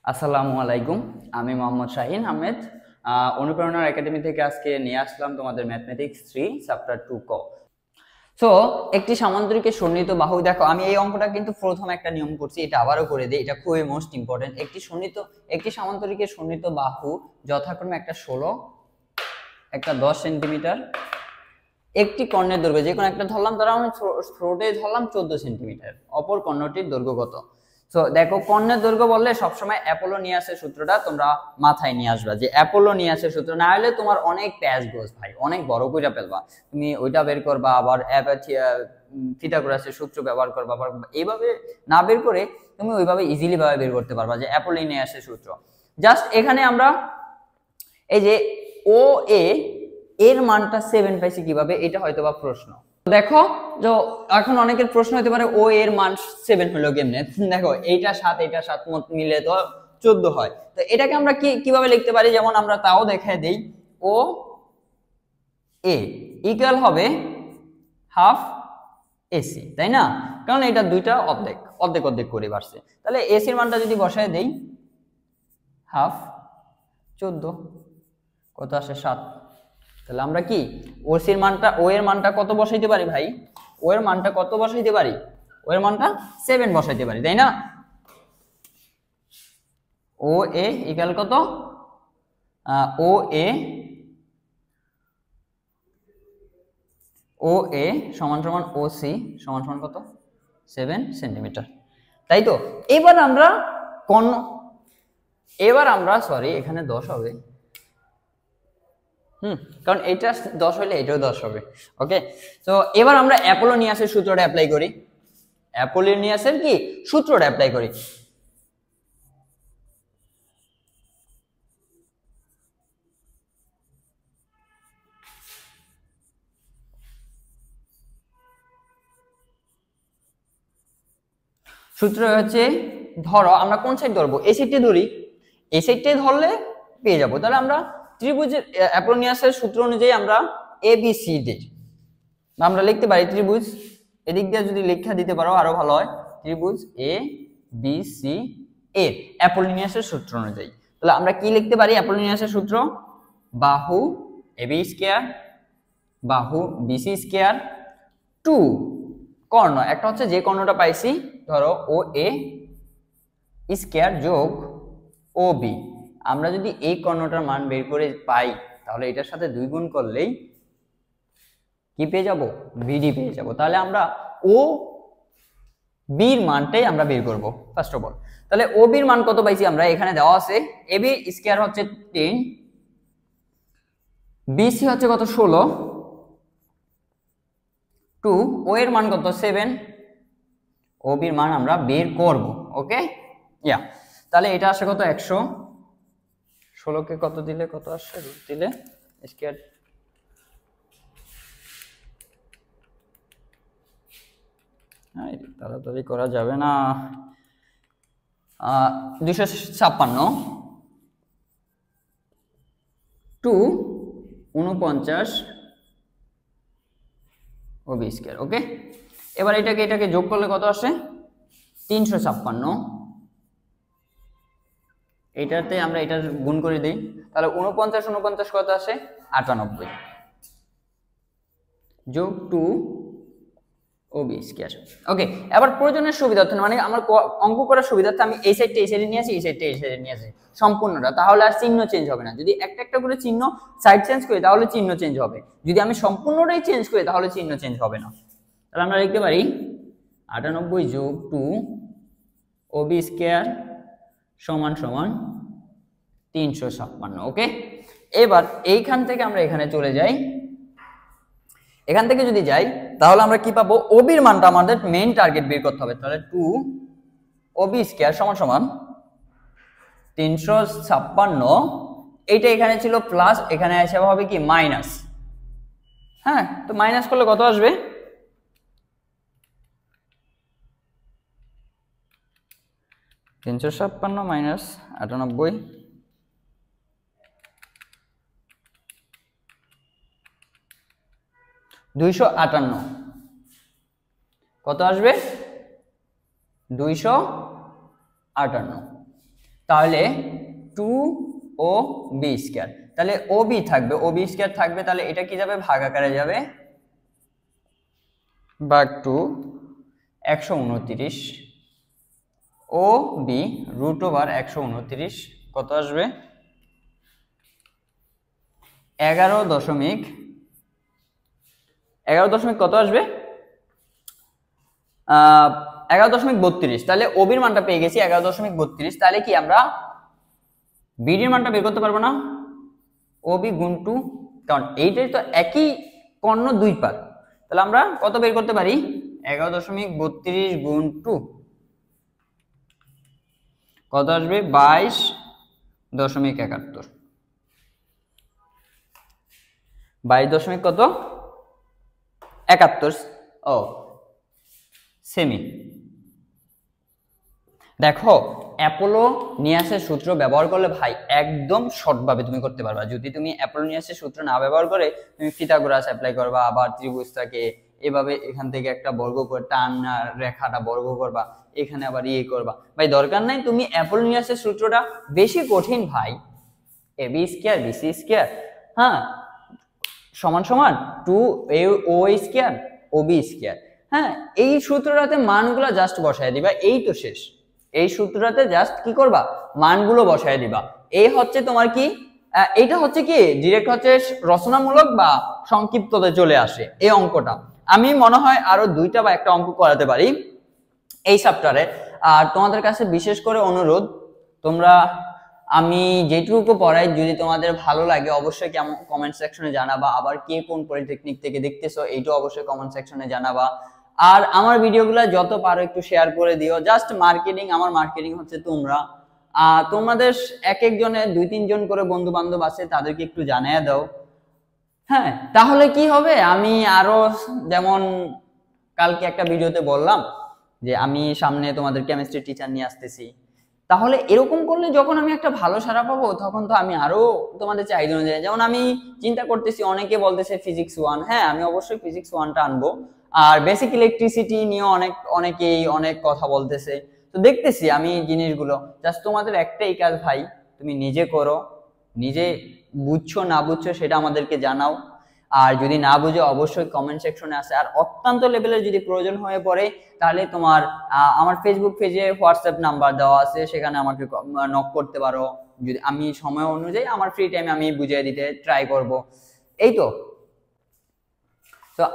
আসসালামু আলাইকুম। আমি মোহাম্মদ শাহিন আহমেদ। অনুপ্রেরণার একাডেমি থেকে আজকে নিয়ে আসলাম তোমাদের ম্যাথমেটিক্স 3 চ্যাপ্টার 2 ক। সো একটি সামান্তরিকের সন্নিহিত বাহু, দেখো আমি এই অঙ্কটা কিন্তু প্রথম একটা নিয়ম করছি, এটা আবারও করে দিই, এটা খুবই মোস্ট ইম্পর্টেন্ট। একটি সামান্তরিকের সন্নিহিত বাহু যথাক্রমে একটা 16, একটা 10 সেন্টিমিটার, একটি কর্ণের দৈর্ঘ্য যে কোনো একটা ধরলাম, ধরো আমি থ্রোটে ধরলাম 14 সেন্টিমিটার, অপর কর্ণটির দৈর্ঘ্য কত? সো দেখো, কর্ণের দৈর্ঘ্য বললে সবসময় অ্যাপোলো নিয়ে আসে সূত্রটা তোমরা মাথায় নিয়ে আসবা, যে অ্যাপোলো নিয়ে আসে সূত্র, না হলে তোমার অনেক প্যাচ গোস ভাই, অনেক বড় কইরা ফেলবা। তুমি ওইটা বের করবা, আবার পিথাগোরাসের সূত্র ব্যবহার করবা, আবার এইভাবে না বের করে তুমি ওইভাবে ইজিলি ভাবে বের করতে পারবা যে অ্যাপোলো নিয়ে আসে সূত্র। জাস্ট এখানে আমরা এই যে ও এর মানটা 7 পাইছি কিভাবে, এটা হয়তো বা প্রশ্ন। দেখো যে এখন অনেকের প্রশ্ন হতে পারে ও এর মান 7 হলো কেমনে। দেখো এইটা 7 এটা 7 মিলে তো 14 হয়। তো এটাকে আমরা কিভাবে লিখতে পারি, যেমন আমরা তাও দেখায় দেই, ও এ ইকুয়াল হবে হাফ এসি, তাই না? কারণ এটা দুইটা অর্ধেক অর্ধেক অর্ধেক করে বাড়ছে। তাহলে এসির মানটা যদি বসায় দেই, হাফ 14 কত আসে 7। তাহলে আমরা কি ও এর মানটা কত বসাইতে পারি ভাই? ও এর মানটা কত বসাইতে পারি? ও এর মানটা 7 বসাইতে পারি, তাই না? ও এ ইকুয়াল কত? ও এ সমান সমান ও সি সমান সমান কত? 7 সেন্টিমিটার, তাই তো? এবার আমরা সরি এখানে 10 হবে, কারণ এটা 10 হলে এটাও 10 হবে। ওকে, তো এবার আমরা অ্যাপোলো নিয়ে আসে সূত্রটা অ্যাপ্লাই করি। অ্যাপোলো নিয়ে আসে কি সূত্রটা অ্যাপ্লাই করি। সূত্র হচ্ছে, ধরো আমরা কোন সাইড ধরবো? এই সাইডে ধরি, এই সাইডে ধরলে পেয়ে যাবো। তাহলে আমরা ত্রিভুজের অ্যাপোলোনিয়াসের সূত্র অনুযায়ী আমরা এ বি সি ডি আমরা লিখতে পারি। ত্রিভুজ এদিক দিয়ে যদি লেখা দিতে পারো আরো ভালো হয়। ত্রিভুজ এ বি সি এর অ্যাপোলোনিয়াসের সূত্র অনুযায়ী তাহলে আমরা কি লিখতে পারি? অ্যাপোলোনিয়াসের সূত্র বাহু এ বি স্কয়ার বাহু বিসি স্কয়ার টু কর্ণ, একটা হচ্ছে যে কর্ণটা পাইছি ধরো ও এ স্কয়ার যোগ ও বি। আমরা যদি এই কর্ণটার মান বের করে পাই তাহলে এটার সাথে 2 গুণ করলেই কি পেয়ে যাব? বিডি পেয়ে যাব। তাহলে আমরা ও বির মানটাই আমরা বের করব ফার্স্ট অফ অল। তাহলে ও বির মান কত পাইছি আমরা? এখানে দেওয়া আছে এ বি স্কয়ার হচ্ছে 10, বিসি হচ্ছে কত? 16, টু ও এর মান কত? 7। ও বির মান আমরা বের করব। ওকে, ইয়া তাহলে এটা আসে কত? 100। 16 কে কত দিলে কত আসে? রুট দিলে স্কয়ার, তাড়াতাড়ি করা যাবে না। 256 টু 49 ও বি স্কয়ার। ওকে, এবার এটাকে যোগ করলে কত আসে? 356। এটাতে আমরা এটা গুণ করে দিই, তাহলে 49 কত আসে? 98 যোগ 2 ও বি স্কয়ার। ওকে, এবার প্রয়োজনের সুবিধার্থে মানে আমার অঙ্ক করার সুবিধার্থে আমি এই সাইডে নিয়ে আসি, এই সাইডে নিয়ে আসি সম্পূর্ণটা, তাহলে আর চিহ্ন চেঞ্জ হবে না। যদি একটা একটা করে চিহ্ন সাইড চেঞ্জ করি তাহলে চিহ্ন চেঞ্জ হবে, যদি আমি সম্পূর্ণটাই চেঞ্জ করি তাহলে চিহ্ন চেঞ্জ হবে না। তাহলে আমরা লিখতে পারি 98 যোগ 2 ও বি স্কয়ার সমান সমান 356। ওকে, এবার এইখান থেকে আমরা এখানে চলে যাই। এখান থেকে যদি যাই তাহলে আমরা কি পাবো? ওবির মানটা আমাদের মেইন টার্গেট বের করতে হবে। তাহলে 2 ওবি স্কয়ার সমান সমান 356। এইটা এখানে ছিল প্লাস, এখানে এসে হবে কি মাইনাস। হ্যাঁ, তো মাইনাস করলে কত আসবে? 356 মাইনাস 98 258 কত আসবে? 258। তাহলে 2 ও বি স্কয়ার, তাহলে ও বি থাকবে, ও বি স্কয়ার থাকবে, তাহলে এটা কি যাবে ভাগ আকারে যাবে, ভাগ 2 129 ও বি √129 কত আসবে 11 দশমিক কত আসবে 11.32। তাহলে ওবির মানটা পেয়ে গেছি 11.32। তাহলে কি আমরা বিডির মানটা বের করতে পারবো না, ওবি গুণ 2, কারণ এইটাই তো একই কর্ণ দুই পাত, তাহলে আমরা কত বের করতে পারি 11.32 গুণ 2 কত আসবে 22.71, 22 কত 71 ও সেমি। দেখো অ্যাপোলো নিয়াসের সূত্র ব্যবহার করলে ভাই একদম শর্টভাবে তুমি করতে পারবা। যদি তুমি অ্যাপোলো নিয়াসের সূত্র না ব্যবহার করে তুমি পিথাগোরাস অ্যাপ্লাই করবা, আবার ত্রিভুজটাকে এভাবে এখান থেকে একটা বর্গ করে টান রেখাটা বর্গ করবা, এখানে আবার ইয়ে করবা, ভাই দরকার নাই। তুমি অ্যাপোলো নিয়াসের সূত্রটা বেশি কঠিন ভাই, A B square BC square হ্যাঁ সমান সমান 2AO স্কয়ার OB স্কয়ার, হ্যাঁ এই সূত্রটাতে মানগুলো জাস্ট বসায় দিবা, এই তো শেষ। এই সূত্রটাতে জাস্ট কি করবা মানগুলো বসায় দিবা। এই হচ্ছে তোমার কি এইটা হচ্ছে কি ডিরেক্ট হচ্ছে রচনামূলক বা সংক্ষিপ্ততে চলে আসে এই অঙ্কটা। আমি মনে হয় আরো 2টা বা একটা অঙ্ক করাতে পারি এই চ্যাপ্টারে। আর তোমাদের কাছে বিশেষ করে অনুরোধ, তোমরা আমি যেটুকু পড়াই যদি তোমাদের ভালো লাগে অবশ্যই কমেন্ট সেকশনে জানাবা। আবার কে কোন পলিটেকনিক থেকে দেখতেছো এইটাও অবশ্যই কমেন্ট সেকশনে জানাবা। আর আমার ভিডিওগুলো যত পারো একটু শেয়ার করে দিও। জাস্ট মার্কেটিং, আমার মার্কেটিং হচ্ছে তোমরা। তোমাদের এক একজনে 2-3 জন করে বন্ধু বান্ধব আছে, তাদেরকে একটু জানিয়ে দাও, হ্যাঁ তাহলে কি হবে আমি আরো যেমন কালকে একটা ভিডিওতে বললাম যে আমি সামনে তোমাদের কেমিস্ট্রি টিচার নিয়ে আসতেছি, তাহলে এরকম করলে যখন আমি একটা ভালো সাড়া পাবো তখন তো আমি আরো তোমাদের চাহিদা অনুযায়ী, যেমন আমি চিন্তা করতেছি অনেকে বলতেছে ফিজিক্স 1, হ্যাঁ আমি অবশ্যই ফিজিক্স 1টা আনবো। আর বেসিক ইলেকট্রিসিটি নিয়ে অনেকেই অনেক কথা বলতেছে, তো দেখতেছি আমি জিনিসগুলো। জাস্ট তোমাদের একটাই কাজ ভাই, তুমি নিজে করো, নিজে বুঝছো না বুঝছো সেটা আমাদেরকে জানাও। আর যদি না বুঝে অবশ্যই কমেন্ট সেকশনে আসে। আর অত্যন্ত লেভেলের যদি প্রয়োজন হয়ে পড়ে তাহলে তোমার আমার ফেসবুক পেজে হোয়াটসঅ্যাপ নাম্বার দেওয়া আছে, সেখানে আমাকে নক করতে পারো। যদি আমি সময় অনুযায়ী আমার ফ্রি টাইমে আমি বুঝিয়ে দিতে ট্রাই করব। এই তো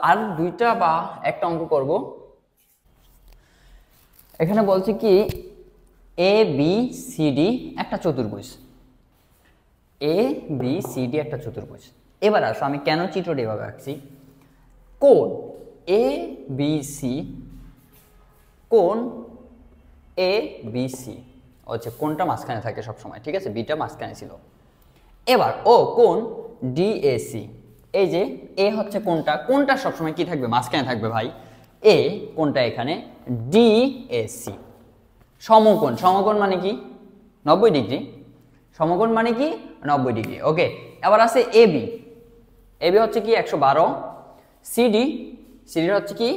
আর 2টা বা একটা অঙ্ক করব। এখানে বলছি কি ABCD একটা চতুর্ভুজ, ABCD একটা চতুর্ভুজ। এবার আসো আমি কেন চিত্রটি এভাবে আঁকছি, কোণ ABC, কোণ ABC হচ্ছে কোণটা মাঝখানে থাকে সব সময়, ঠিক আছে, বিটা মাঝখানে ছিল। এবার কোণ DAC, এই যে এ হচ্ছে কোণটা সবসময় কি থাকবে মাঝখানে থাকবে ভাই, এ কোণটা এখানে, DAC সমকোণ, সমকোণ মানে কি 90 ডিগ্রি, সমকোণ মানে কি 90 ডিগ্রি। ওকে, এবার আছে AB, AB হচ্ছে কি 112, CD হচ্ছে কি,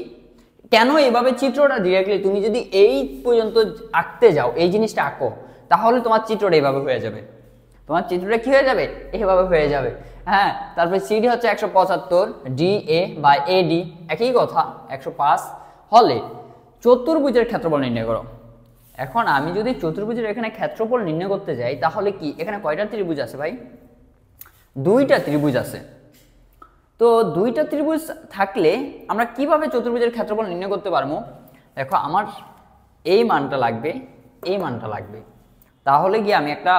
কেন এইভাবে চিত্রটা ডিরেক্টলি তুমি যদি এই পর্যন্ত আঁকতে যাও, এই জিনিসটা আঁকো, তাহলে তোমার চিত্রটা এইভাবে হয়ে যাবে, তোমার চিত্রটা কি হয়ে যাবে এইভাবে হয়ে যাবে, হ্যাঁ। তারপরে CD হচ্ছে 175, DA বা AD একই কথা 105 হলে চতুর্ভুজের ক্ষেত্রফল নির্ণয় করো। এখন আমি যদি চতুর্ভুজের এখানে ক্ষেত্রফল নির্ণয় করতে যাই তাহলে কি এখানে কয়টা ত্রিভুজ আছে ভাই, 2টা ত্রিভুজ আছে। তো 2টা ত্রিভুজ থাকলে আমরা কিভাবে চতুর্ভুজের ক্ষেত্রফল নির্ণয় করতে পারবো, দেখো আমার এই মানটা লাগবে, এই মানটা লাগবে, তাহলে কি আমি একটা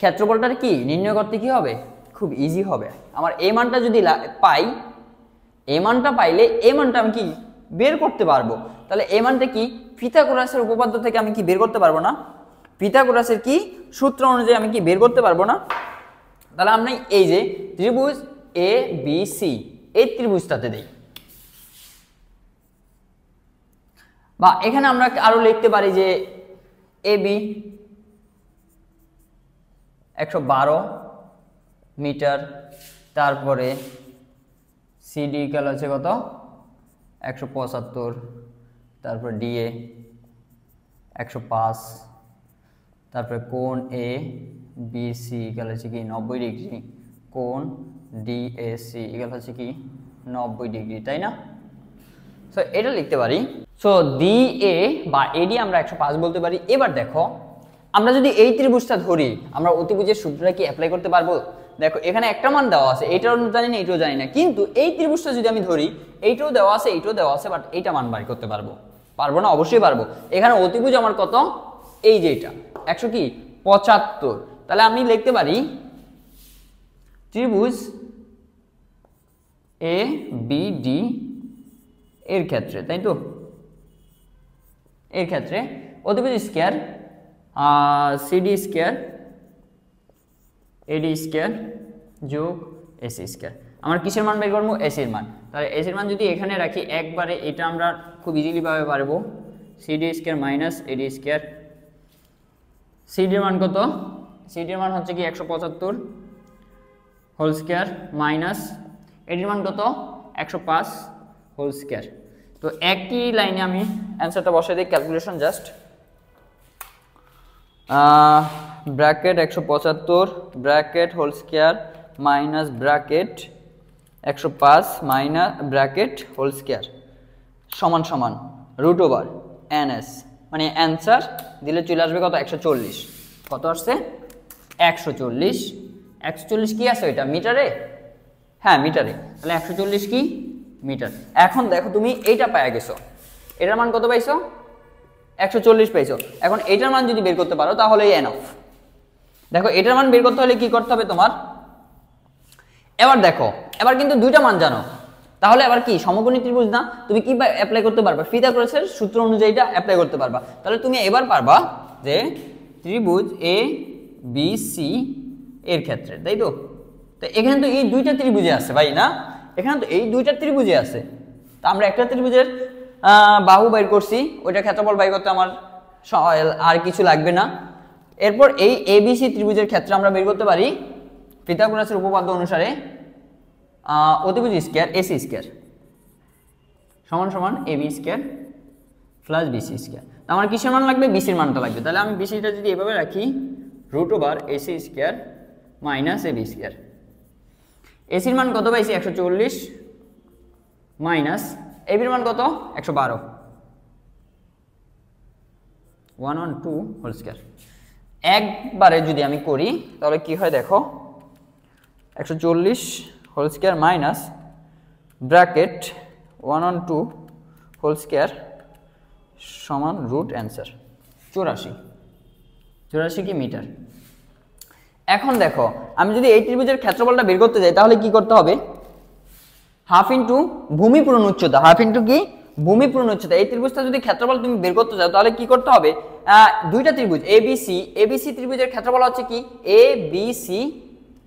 ক্ষেত্রফলটার কি নির্ণয় করতে কি হবে খুব ইজি হবে। আমার এই মানটা যদি পাই, এই মানটা পাইলে এই মানটা আমি কি বের করতে পারবো, তাহলে এই মানটা কি পিথাগোরাসের উপপাদ্য থেকে আমি কি বের করতে পারবো না, পিথাগোরাসের কি সূত্র অনুযায়ী আমি কি বের করতে পারবো না। তাহলে আমরা এই যে ত্রিভুজ ABC এই ত্রিভুজটাতে দেই, বা এখানে আমরা আরো লিখতে পারি যে AB 112 মিটার, তারপরে CD ইকুয়াল হচ্ছে কত 175, তারপর DA 105, তারপরে কোণ এ বি সি ইকুয়াল হচ্ছে কি 90 ডিগ্রি, কোণ ডি এ সি ইকুয়াল হচ্ছে কি 90 ডিগ্রি, তাই না? সো এটা লিখতে পারি। সো ডি এ বা এডি আমরা 105 বলতে পারি। এবার দেখো আমরা যদি এই ত্রিভুজটা ধরি আমরা অতিভুজের সূত্রটা কি অ্যাপ্লাই করতে পারবো? দেখো এখানে একটা মান দেওয়া আছে, এইটাও জানি না এইটাও জানি না, কিন্তু এই ত্রিভুজটা যদি আমি ধরি এইটাও দেওয়া আছে এইটাও দেওয়া আছে, বাট এইটা মান বাড়ি করতে পারবো? পারবো না? অবশ্যই পারবো। এখানে অতিভুজ আমার কত? এই যে এটা 100 কি 75। তাহলে আমি লিখতে পারি ত্রিভুজ এ বি ডি এর ক্ষেত্রে, তাই তো, এর ক্ষেত্রে অতিভুজ স্কয়ার সিডি স্কয়ার এডি স্কয়ার যোগ এসি স্কয়ার। আমার কিসের মান বের করবো? এসির মান। তাহলে এসির মান যদি এখানে রাখি একবারে এটা আমরা খুব ইজিলি ভাবে পারবো, CD square minus AD square. সিডির মান কত? সিডির মান হচ্ছে কি 175 হোল স্কয়ার মাইনাস এডির মান কত? 105 হোল স্কয়ার। তো একই লাইনে আমি অ্যান্সারটা বসাই দিই, calculation just bracket 175 bracket whole square minus bracket 105 minus bracket whole square সমান সমান রুট ওভার এনএস, মানে অ্যান্সার দিলে চলে আসবে কত? 140। কত আসছে? 140। 140 কি আছে ওইটা? মিটারে? হ্যাঁ মিটারে। তাহলে 140 কি মিটার। এখন দেখো তুমি এইটা পাওয়া গেছো, এটার মান কত পাইছো? 140 পাইছো। এখন এটার মান যদি বের করতে পারো তাহলে এনাফ। দেখো এটার মান বের করতে হলে কি করতে হবে তোমার? এবার দেখো এবার কিন্তু দুইটা মান জানো, তাহলে এবার কি সমকোণী ত্রিভুজ না, তুমি কি অ্যাপ্লাই করতে পারবা? পিথাগোরাসের সূত্র অনুযায়ী এটা অ্যাপ্লাই করতে পারবা। তাহলে তুমি এবার পারবা যে ত্রিভুজ এ বি সি এর ক্ষেত্রে, তাই তো। তো এখানে তো এই দুইটা ত্রিভুজে আছে ভাই, না? এখানে তো এই দুইটা ত্রিভুজে আছে। তা আমরা একটা ত্রিভুজের বাহু বের করছি, ওইটা ক্ষেত্রফল বের করতে আমার আর কিছু লাগবে না। এরপর এই এবিসি ত্রিভুজের ক্ষেত্রে আমরা বের করতে পারি পিথাগোরাসের উপপাদ্য অনুসারে অতিভুজ স্কয়ার এসি স্কয়ার সমান সমান AB square plus BC square. আমার কিসের মান লাগবে? বিসির মানটা লাগবে। তাহলে আমি বিসিটা যদি এভাবে রাখি root over AC square minus AB square. এসির মান কত পাইছি? 140 মাইনাস এবির মান কত? 112 112 হোল স্কয়ার। একবারে যদি আমি করি তাহলে কি হয় দেখো, 140 whole square minus bracket 112 whole square সমান রুট অ্যান্সার 84 কি মিটার। এখন দেখো আমি যদি এই ত্রিভুজের ক্ষেত্রফলটা বের করতে যাই তাহলে কি করতে হবে? হাফ ইন্টু ভূমি পূরণ উচ্চতা, হাফ ইন্টু কি ভূমি পূরণ উচ্চতা। এই ত্রিভুজটা যদি ক্ষেত্রফল তুমি বের করতে যাও তাহলে কি করতে হবে? দুইটা ত্রিভুজ এবিসি ত্রিভুজের ক্ষেত্রফল হচ্ছে কি এবিসি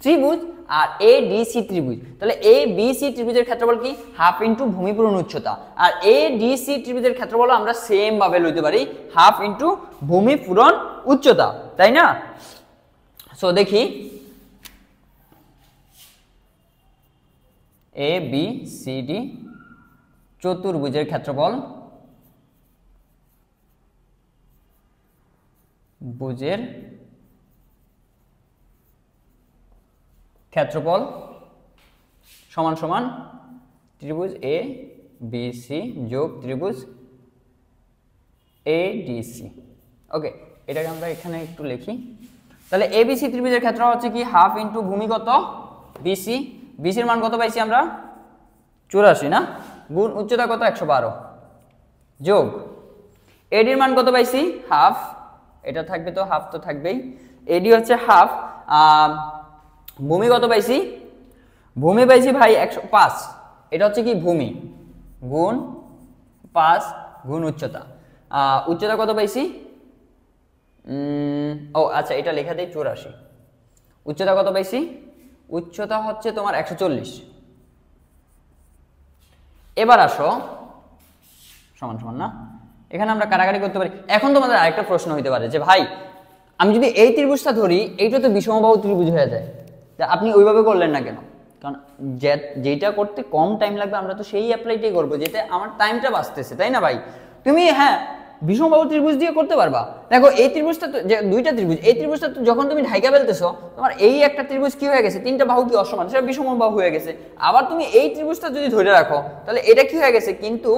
ত্রিভুজ আর এডিসি ত্রিভুজ। তাহলে এবিসি ত্রিভুজের ক্ষেত্রফল কি? হাফ ইন্টু ভূমি পূরণ উচ্চতা। আর এডিসি ত্রিভুজের ক্ষেত্রফল আমরা সেম ভাবে লইতে পারি হাফ ইন্টু ভূমি পূরণ উচ্চতা, তাই না? সো দেখি এ বি সি ডি চতুর্ভুজের ক্ষেত্রফল ভুজের ক্ষেত্রফল সমান সমান ত্রিভুজ এ বি সি যোগ ত্রিভুজ এ ডি সি। ওকে, এটাকে আমরা এখানে একটু লিখি। তাহলে এবিসি ত্রিভুজের ক্ষেত্রফল হচ্ছে কি হাফ ইন্টু ভূমি কত? বিসি। বিসির মান কত পাইছি আমরা? 84 না, গুণ উচ্চতা কত? 112 যোগ এডির মান কত পাইছি? হাফ। এটা থাকবে তো, হাফ তো থাকবেই। এডি হচ্ছে হাফ। ভূমি কত পাইছি? ভূমি পাইছি ভাই 105। এটা হচ্ছে কি ভূমি গুণ 5 গুণ উচ্চতা। উচ্চতা কত পাইছি? ও আচ্ছা, এটা লেখা দেই 84। উচ্চতা কত পাইছি? উচ্চতা হচ্ছে তোমার 140। এবার আসো সমান সমান না, এখানে আমরা কাটাকাটি করতে পারি। এখন তোমাদের আরেকটা প্রশ্ন হইতে পারে যে ভাই আমি যদি এই ত্রিভুজটা ধরি এইটা তো বিষমবাহু ত্রিভুজ হয়ে যায়, আপনি ওইভাবে করলেন না কেন? কারণ যেটা করতে কম টাইম লাগবে আমরা তো সেই অ্যাপ্লাইটাই করবো যেটা আমার টাইমটা বাঁচতেছে, তাই না ভাই? তুমি হ্যাঁ বিষমবাহু ত্রিভুজ দিয়ে করতে পারবা। দেখো এই ত্রিভুজটা তো যে দুইটা ত্রিভুজ, এই ত্রিভুজটা তো যখন তুমি ঢাইকা ফেলতেছো তোমার এই একটা ত্রিভুজ কি হয়ে গেছে, তিনটা বাহু কি অসমান, সেটা বিষমবাহু হয়ে গেছে। আবার তুমি এই ত্রিভুজটা যদি ধরে রাখো তাহলে এটা কি হয়ে গেছে কিন্তু,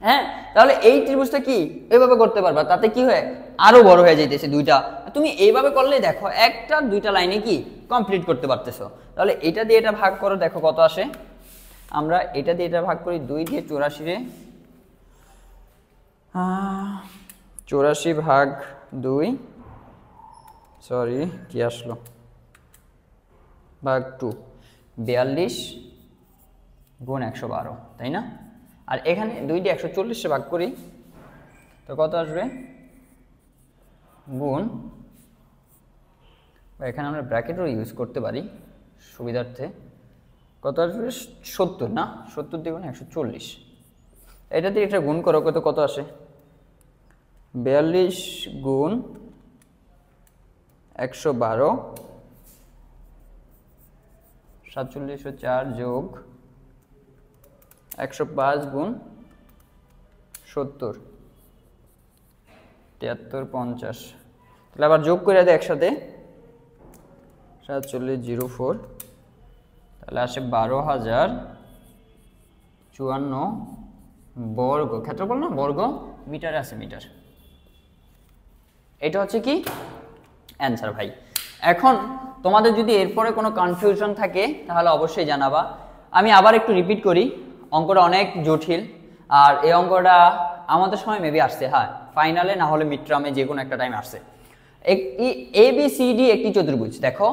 হ্যাঁ, তাহলে এই ত্রিভুজটা কি এভাবে করতে পারবা, তাতে কি হয় আরো বড় হয়ে যাইতেছে দুইটা। তুমি এইভাবে করলে দেখো একটা দুইটা লাইনে কি কমপ্লিট করতে পারতেছো। তাহলে এটা দিয়ে এটা ভাগ করো, দেখো কত আসে। আমরা এটা দিয়ে এটা ভাগ করি 2 দিয়ে 84 রে 84 ভাগ 2, সরি কি আসলো, ভাগ 2, 42 গুণ 112, তাই না? আর এখানে 2 দিয়ে 140 ভাগ করি তো কত আসবে, গুণ, এখানে আমরা ব্র্যাকেটও ইউজ করতে পারি সুবিধার্থে, কত আসবে 70 না, 70 দিয়ে গুণ 140, এটা দিয়ে এটা গুণ করো কত আসে, 42 গুণ 112 4704 যোগ 105 গুণ 70 73 50, তাহলে আবার যোগ করে দেয় একসাথে 4704, তাহলে আসে 12,054 বর্গ, ক্ষেত্রফল না বর্গ মিটারে আছে, মিটার। এটা হচ্ছে কি অ্যান্সার ভাই। এখন তোমাদের যদি এরপরে কোনো কনফিউশন থাকে তাহলে অবশ্যই জানাবা। আমি আবার একটু রিপিট করি, অঙ্কটা অনেক জটিল, আর এই অঙ্কটা আমাদের সময় মেবি আসছে, হ্যাঁ ফাইনালে না হলে মিড টার্মে যে কোনো একটা টাইম আসছে। এ বি সি ডি একটি চতুর্ভুজ, দেখো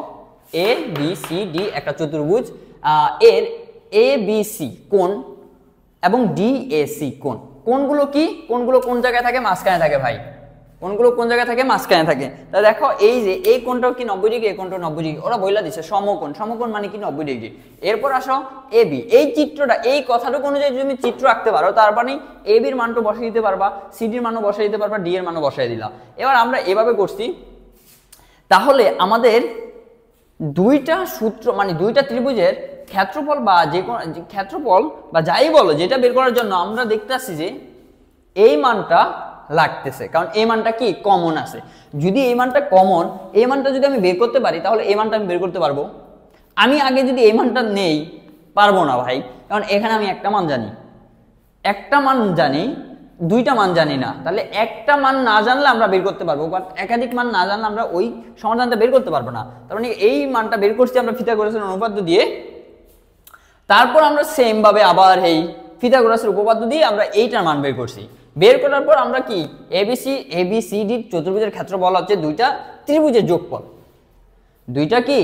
এ বি সি ডি একটা চতুর্ভুজ, এর এ বি সি কোণ এবং ডি এ সি কোণ, কোণগুলো কি, কোণগুলো কোন জায়গায় থাকে, মাঝখানে থাকে ভাই, কোণগুলো কোন জায়গায় থাকে, মাঝখানে থাকে। তা দেখো এই যে এই কোণটাও কি 90 ডিগ্রি, এই কোণটাও 90 ডিগ্রি, ওরা বইলা দিচ্ছে সমকোণ, সমকোণ মানে কি 90 ডিগ্রি। এরপর আসো এ বি, এই চিত্রটা এই কথাটুকু অনুযায়ী যদি তুমি চিত্র আঁকতে পারো তার মানে এ বির মানটা বসাই দিতে পারবা, সি ডির মানও বসাই দিতে পারবা, ডি এর মানও বসাই দিলা। এবার আমরা এভাবে করছি, তাহলে আমাদের দুইটা সূত্র মানে দুইটা ত্রিভুজের ক্ষেত্রফল বা যে কোনো ক্ষেত্রফল বা যাই বলো যেটা বের করার জন্য আমরা দেখতে আসছি যে এই মানটা লাগতেছে, কারণ এই মানটা কি কমন আছে। যদি এই মানটা কমন, এই মানটা যদি আমি বের করতে পারি তাহলে এই মানটা আমি বের করতে পারবো। আমি আগে যদি এই মানটা নেই পারবো না ভাই, কারণ এখানে আমি একটা মান জানি, একটা মান জানি, দুইটা মান জানি না। তাহলে একটা মান না জানলে আমরা বের করতে পারবো, বাট একাধিক মান না জানলে আমরা ওই সমাধানটা বের করতে পারবো না। তার মানে এই মানটা বের করছি আমরা পিথাগোরাসের উপপাদ্য দিয়ে, তারপর আমরা সেম ভাবে আবার এই পিথাগোরাসের উপপাদ্য দিয়ে আমরা এইটার মান বের করছি। বের করার পর আমরা কি এবিসিডি চতুর্ভুজের ক্ষেত্রফল হচ্ছে দুইটা ত্রিভুজের যোগফল, দুইটা কি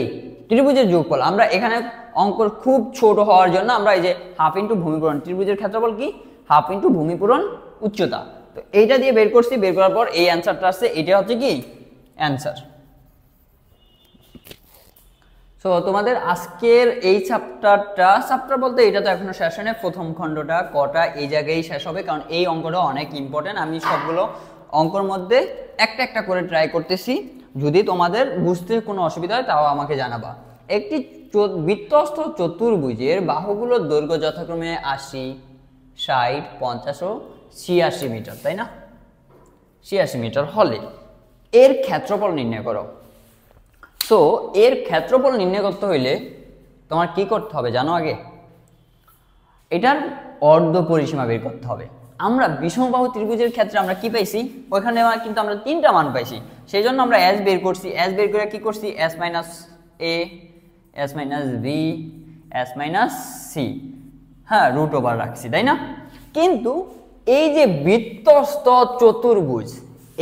ত্রিভুজের যোগফল। আমরা এখানে অঙ্ক খুব ছোট হওয়ার জন্য আমরা এই যে হাফ ইন্টু ভূমিপূরণ, ত্রিভুজের ক্ষেত্রফল কি হাফ ইন্টু ভূমিপূরণ উচ্চতা, তো এইটা দিয়ে বের করছি। বের করার পর এই অ্যান্সারটা আসছে, এটা হচ্ছে কি অ্যান্সার। সো তোমাদের আজকের এই চ্যাপ্টার বলতে এটা তো এখনো শেষ হয় না, প্রথম খণ্ডটা কটা এই জায়গায় শেষ হবে, কারণ এই অঙ্কটা অনেক ইম্পর্টেন্ট। আমি সবগুলো অঙ্কর মধ্যে একটা একটা করে ট্রাই করতেছি, যদি তোমাদের বুঝতে কোনো অসুবিধা হয় তাও আমাকে জানাবা। একটি বৃত্তস্থ চতুর্ভুজের বাহুগুলোর দৈর্ঘ্য যথাক্রমে 80, 60, 50 ও 86 মিটার, তাই না? 86 মিটার হলে এর ক্ষেত্রফল নির্ণয় করো। সো এর ক্ষেত্রফল নির্ণয় করতে হইলে তোমার কি করতে হবে জানো? আগে এটার অর্ধ পরিসীমা বের করতে হবে। আমরা বিষমবাহু ত্রিভুজের ক্ষেত্রে আমরা কি পাইছি, ওইখানে কিন্তু আমরা তিনটা মান পাইছি, সেই জন্য আমরা এস বের করছি। এস বের করে কি করছি, S minus A, S minus B, S minus C, হ্যাঁ রুট ওভার রাখছি, তাই না? কিন্তু এই যে বৃত্তস্থ চতুর্ভুজ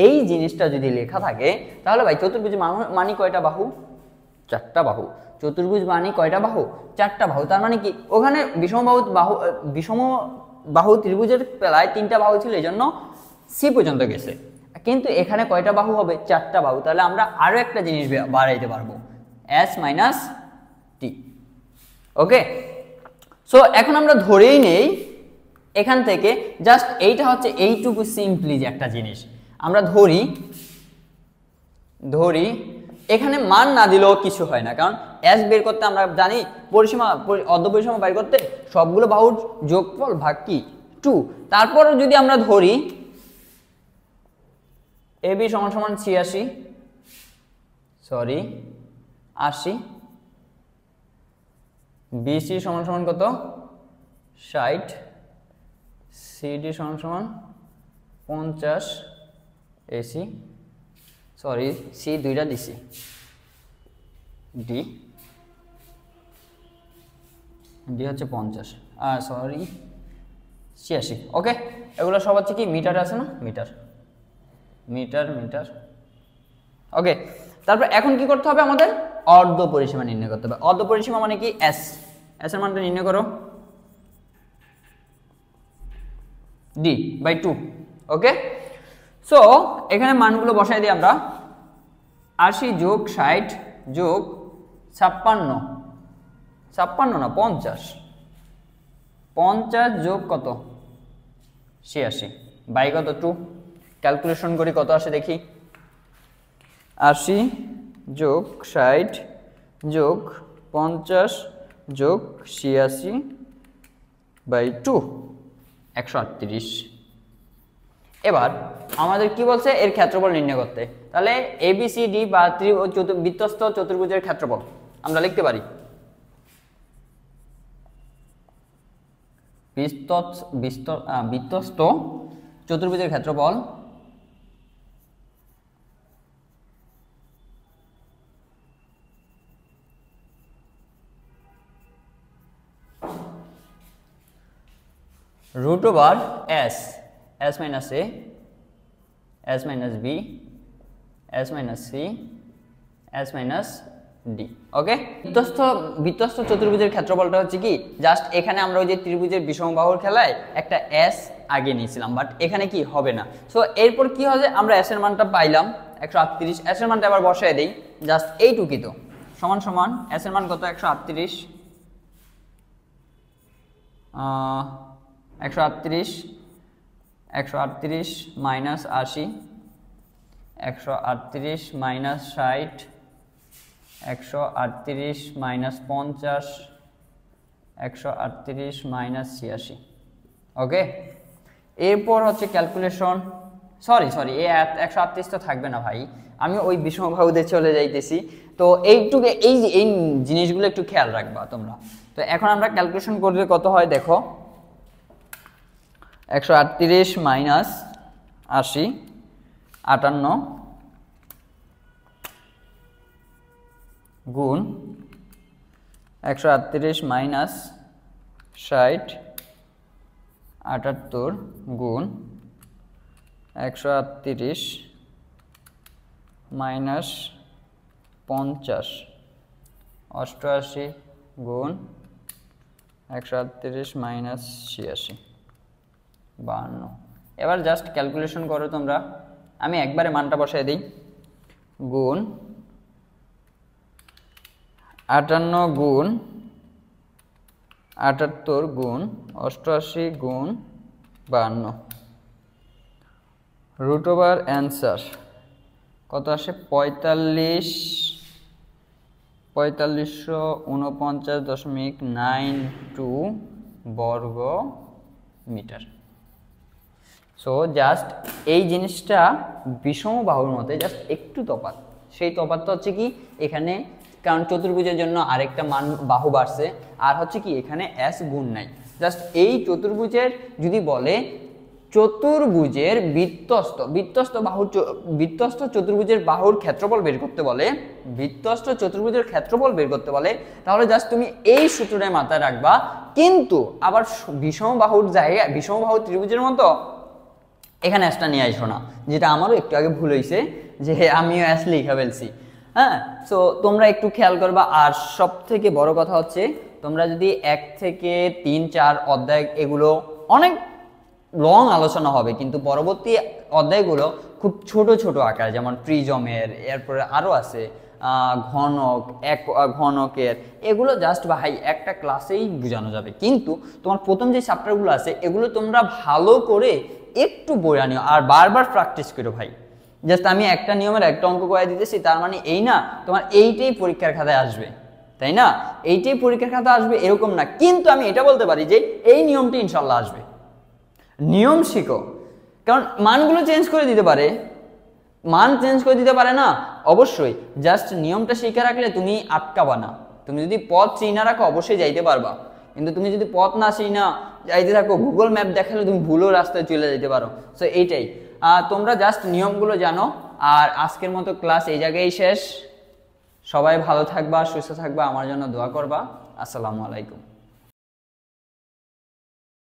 এই জিনিসটা যদি লেখা থাকে তাহলে ভাই চতুর্ভুজ মানি কয়টা বাহু? চারটা বাহু। চতুর্ভুজ মানি কয়টা বাহু? চারটা বাহু। তার মানে কি ওখানে বিষম বাহু ত্রিভুজের প্রায় তিনটা বাহু ছিল, এই জন্য সি পর্যন্ত গেছে, কিন্তু এখানে কয়টা বাহু হবে? চারটা বাহু। তাহলে আমরা আরো একটা জিনিস বাড়াইতে পারবো, এস মাইনাস টি। ওকে, সো এখন আমরা ধরেই নেই এখান থেকে জাস্ট এইটা হচ্ছে এইটুকু সিম্পলি যে একটা জিনিস আমরা ধরি এখানে মান না দিলেও কিছু হয় না, কারণ এস বের করতে আমরা জানি পরিসীমা অর্ধ পরিসীমা বের করতে সবগুলো বাহুর যোগফল ভাগ কি 2। তারপর যদি আমরা ধরি AB সমান সমান 86 সরি 80, BC সমান সমান কত 60, CD সমান সমান 50, AC সরি C দুইটা দিছি, D হচ্ছে 50 আর সরি 86। ওকে, এগুলো সব হচ্ছে কি মিটারে আছে না, মিটার মিটার মিটার। ওকে, তারপর এখন কি করতে হবে আমাদের অর্ধ পরিসীমা নির্ণয় করতে হবে। অর্ধ পরিসীমা মানে কি এস, এস এর মানটা নির্ণয় করো D/2। ওকে, সো এখানে মানগুলো বসাই দিই আমরা। 80 যোগ 60 যোগ 56, 56 না 50, 50 যোগ কত 86 বাই কত 2। ক্যালকুলেশন করি কত আসে দেখি। 80 যোগ 60 যোগ 50 যোগ 86 বাই 2, 138। এবার আমাদের কি বলছে এর ক্ষেত্রফল নির্ণয় করতে। তাহলে ABCD বা বৃত্তস্থ চতুর্ভুজের ক্ষেত্রফল আমরা লিখতে পারি বৃত্তস্থ চতুর্ভুজের ক্ষেত্রফল √S, S minus A, S minus B, S minus C, S minus D। ওকে, বৃত্তস্থ চতুর্ভুজের ক্ষেত্রফলটা হচ্ছে কি জাস্ট এখানে আমরা ওই যে ত্রিভুজের বিষমবাহুর খেলায় একটা S আগে নিয়েছিলাম, বাট এখানে কি হবে না। সো এরপর কি হবে, আমরা S এর মানটা পাইলাম 138, S এর মানটা আবার বসায় দেই জাস্ট এইটুকুই তো সমান সমান S এর মান কত 138, 138 মাইনাস 80, 138 মাইনাস 60, 138 মাইনাস 50, 138 মাইনাস 86। ওকে, এরপর হচ্ছে ক্যালকুলেশন, সরি এই 138 তো থাকবে না ভাই, আমি ওই বিষমবাহুতে চলে যাইতেছি। তো এইটুকু এই জিনিসগুলো একটু খেয়াল রাখবা তোমরা। তো এখন আমরা ক্যালকুলেশন করলে কত হয় দেখো, 138 মাইনাস 80 58 গুণ 138 মাইনাস 60 78 গুণ 138 মাইনাস 50 88 গুণ 138 মাইনাস 86 52। এবার জাস্ট ক্যালকুলেশন করো তোমরা, আমি একবারে মানটা বসাই দিই। গুণ 58 গুণ 78 গুণ 88 গুণ 52, √ অ্যান্সার কত আসে 4549.92 বর্গ মিটার। সো জাস্ট এই জিনিসটা বিষমবাহুর মধ্যে জাস্ট একটু তফাৎ, সেই তফাৎটা হচ্ছে কি এখানে, কারণ চতুর্ভুজের জন্য আরেকটা মান বাহু বাড়ছে, আর হচ্ছে কি এখানে S গুণ নাই। জাস্ট এই চতুর্ভুজের যদি বলে চতুর্ভুজের বৃত্তস্থ চতুর্ভুজের বাহুর ক্ষেত্রফল বের করতে বলে, বৃত্তস্থ চতুর্ভুজের ক্ষেত্রফল বের করতে বলে, তাহলে জাস্ট তুমি এই সূত্রটা মাথায় রাখবা। কিন্তু আবার বিষমবাহুর জায়গায় বিষমবাহু ত্রিভুজের মতো এখানে S টা নিয়ে আসো না, যেটা আমারও একটু আগে ভুল হয়েছে যে আমিও S লিখে ফেলছি। হ্যাঁ, সো তোমরা একটু খেয়াল করবা। আর সব থেকে বড় কথা হচ্ছে তোমরা যদি 1 থেকে 3, 4 অধ্যায়, এগুলো অনেক লং আলোচনা হবে, কিন্তু পরবর্তী অধ্যায়গুলো খুব ছোট ছোট আকার, যেমন প্রিজমের, এরপরে আরও আছে ঘনক, ঘনকের, এগুলো জাস্ট ভাই একটা ক্লাসেই বোঝানো যাবে। কিন্তু তোমার প্রথম যে চ্যাপ্টারগুলো আছে এগুলো তোমরা ভালো করে একটু বইয়া নিও আর বারবার প্র্যাকটিস করো ভাই। জাস্ট আমি একটা নিয়মের একটা অঙ্ক করে দিতেছি, তার মানে এই না তোমার এইটাই পরীক্ষার খাতায় আসবে, তাই না? এইটাই পরীক্ষার খাতায় আসবে এরকম না, কিন্তু আমি এটা বলতে পারি যে এই নিয়মটি ইনশাল্লাহ আসবে। নিয়ম শিখো, কারণ মানগুলো চেঞ্জ করে দিতে পারে, মান চেঞ্জ করে দিতে পারে না? অবশ্যই, জাস্ট নিয়মটা শিখে রাখলে তুমি আটকাবা না। তুমি যদি পথ চিনা রাখো অবশ্যই যাইতে পারবা, কিন্তু তুমি যদি পথ না চিনা যাইতে থাকো, গুগল ম্যাপ দেখালে তুমি ভুলও রাস্তায় চলে যেতে পারো। সো এইটাই, তোমরা জাস্ট নিয়মগুলো জানো। আর আজকের মতো ক্লাস এই জায়গায় শেষ। সবাই ভালো থাকবা, সুস্থ থাকবা, আমার জন্য দোয়া করবা। আসসালামু আলাইকুম।